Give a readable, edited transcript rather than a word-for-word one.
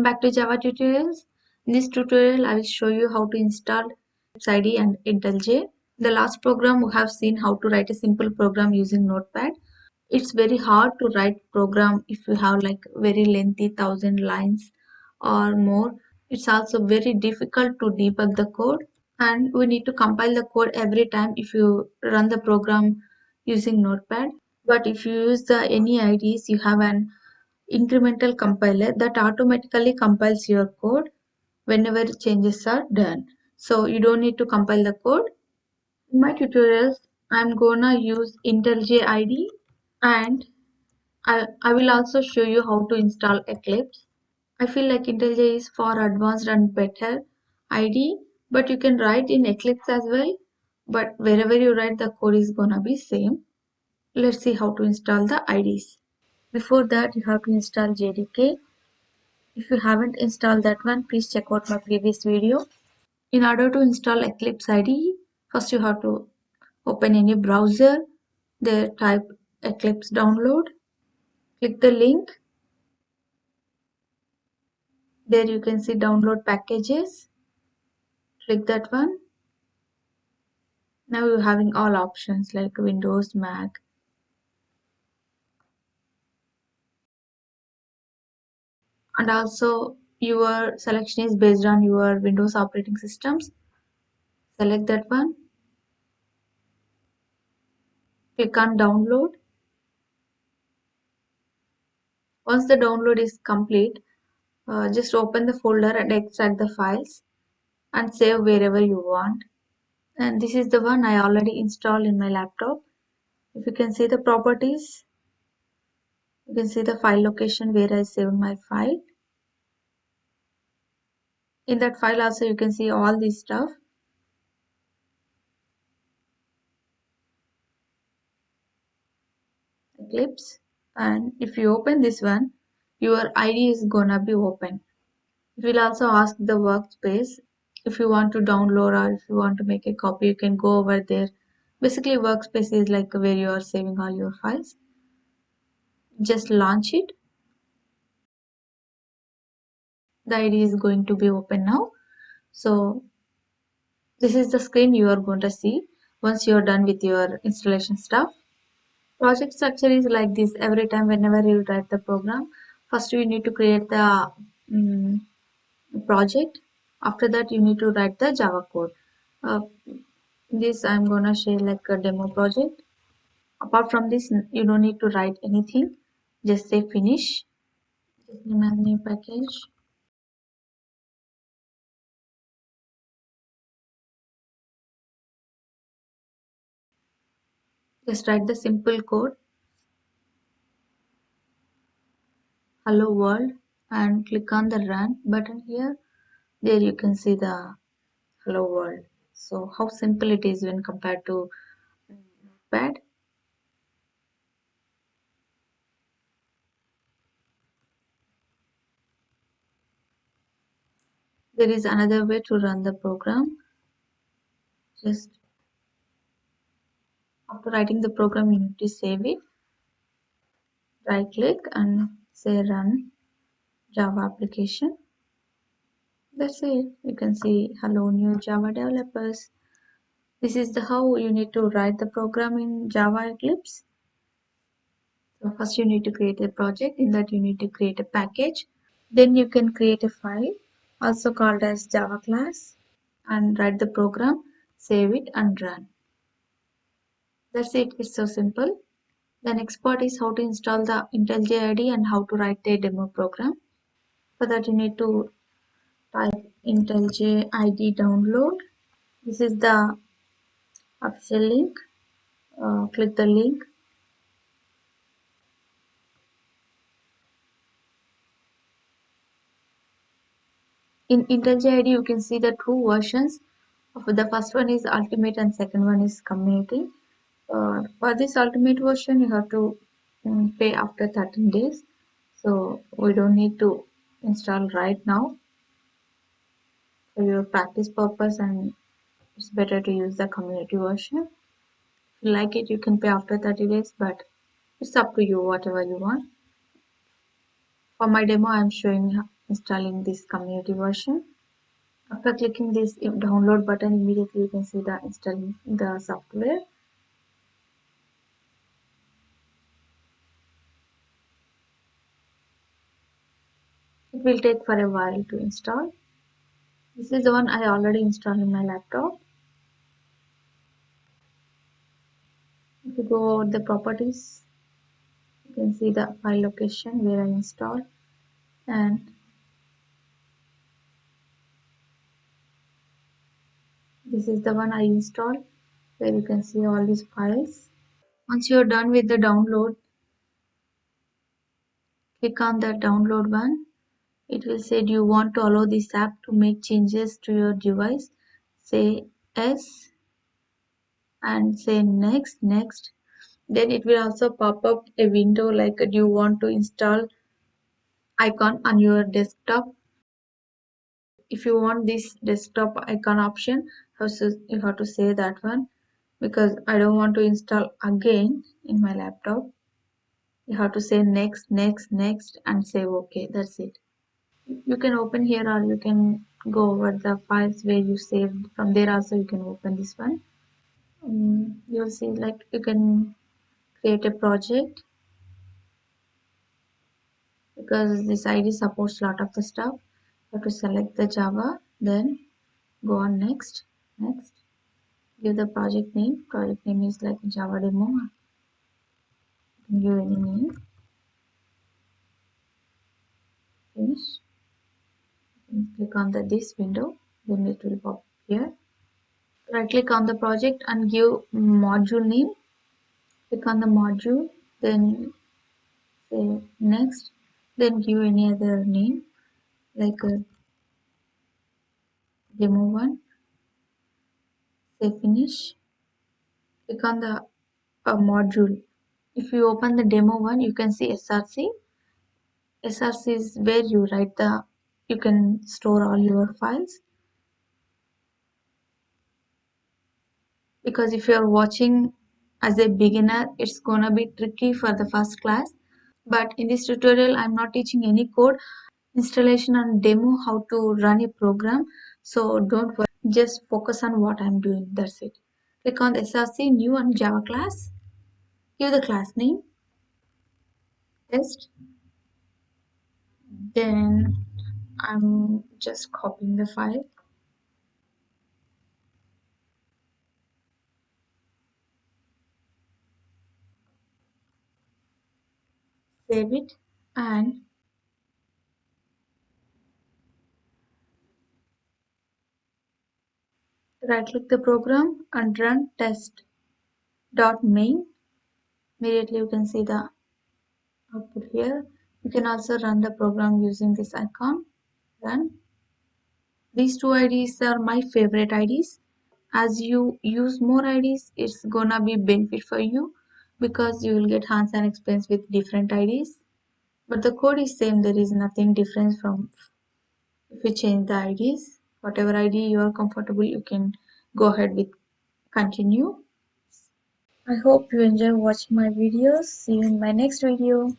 Welcome back to Java Tutorials. In this tutorial, I will show you how to install Eclipse IDE and IntelliJ. The last program we have seen how to write a simple program using Notepad. It's very hard to write program if you have like very lengthy 1000 lines or more. It's also very difficult to debug the code, and we need to compile the code every time if you run the program using Notepad. But if you use the any IDEs, you have an incremental compiler that automatically compiles your code whenever changes are done. So you don't need to compile the code. In my tutorials, I'm gonna use IntelliJ IDE, and I will also show you how to install Eclipse. I feel like IntelliJ is far advanced and better IDE, but you can write in Eclipse as well. But wherever you write, the code is gonna be same. Let's see how to install the IDEs. Before that, you have to install JDK. If you haven't installed that one, please check out my previous video. In order to install Eclipse IDE, first you have to open any browser. There type Eclipse download. Click the link. There you can see download packages. Click that one. Now you're having all options like Windows, Mac. And also your selection is based on your Windows operating systems. Select that one. Click on download. Once the download is complete, just open the folder and extract the files and save wherever you want. And this is the one I already installed in my laptop. If you can see the properties, you can see the file location where I saved my file. In that file also you can see all this stuff. Eclipse. And if you open this one, your ID is gonna be open. It will also ask the workspace. If you want to download or if you want to make a copy, you can go over there. Basically, workspace is like where you are saving all your files. Just launch it. The ID is going to be open now. So this is the screen you are going to see once you are done with your installation stuff. Project structure is like this. Every time whenever you write the program, first you need to create the project. After that you need to write the Java code. This I'm gonna share like a demo project. Apart from this, you don't need to write anything. Just say finish. Just name as new package. Just write the simple code. Hello world, and click on the run button here. There you can see the hello world. So how simple it is when compared to Notepad. There is another way to run the program. Just after writing the program, you need to save it. Right click and say run Java application. That's it. You can see hello new Java developers. This is the how you need to write the program in Java Eclipse. So first you need to create a project. In that you need to create a package. Then you can create a file also called as Java class and write the program, save it and run. That's it. It's so simple. The next part is how to install the IntelliJ IDE and how to write a demo program. For that you need to type IntelliJ IDE download. This is the official link. Click the link. In IntelliJ IDE you can see the two versions. The first one is Ultimate and second one is Community. For this Ultimate version you have to pay after 13 days. So we don't need to install right now for your practice purpose, and it's better to use the Community version. If you like it you can pay after 30 days, but it's up to you whatever you want. For my demo I'm showing installing this community version. After clicking this download button, immediately you can see the installing the software. It will take for a while to install. This is the one I already installed in my laptop. If you go over the properties, you can see the file location where I installed, and this is the one I installed where you can see all these files. Once you're done with the download, click on the download one. It will say, do you want to allow this app to make changes to your device? Say yes and say next. Then it will also pop up a window like, do you want to install icon on your desktop? If you want this desktop icon option, you have to say that one, because I don't want to install again in my laptop. You have to say next and say okay. That's it. You can open here, or you can go over the files where you saved. From there also you can open this one. You'll see like you can create a project, because this ID supports a lot of the stuff. You have to select the Java, then go on next. Give the project name. Project name is like Java demo. You can give any name. Finish. Click on this window, then it will pop here. Right click on the project and give module name. Click on the module, then say next, then give any other name like demo one. Say finish. Click on the module. If you open the demo one, you can see SRC. SRC is where you write you can store all your files. Because if you're watching as a beginner, it's gonna be tricky for the first class. But in this tutorial, I'm not teaching any code, installation and demo how to run a program. So don't worry, just focus on what I'm doing. That's it. Click on the SRC new and Java class. Give the class name, test. Then I'm just copying the file, save it, and right click the program and run test.main. Immediately you can see the output here. You can also run the program using this icon. Run. These two IDs are my favorite IDs. As you use more IDs, it's gonna be benefit for you, because you will get hands-on experience with different IDs. But the code is same. There is nothing different from if you change the IDs. Whatever ID you are comfortable, you can go ahead with continue. I hope you enjoy watching my videos. See you in my next video.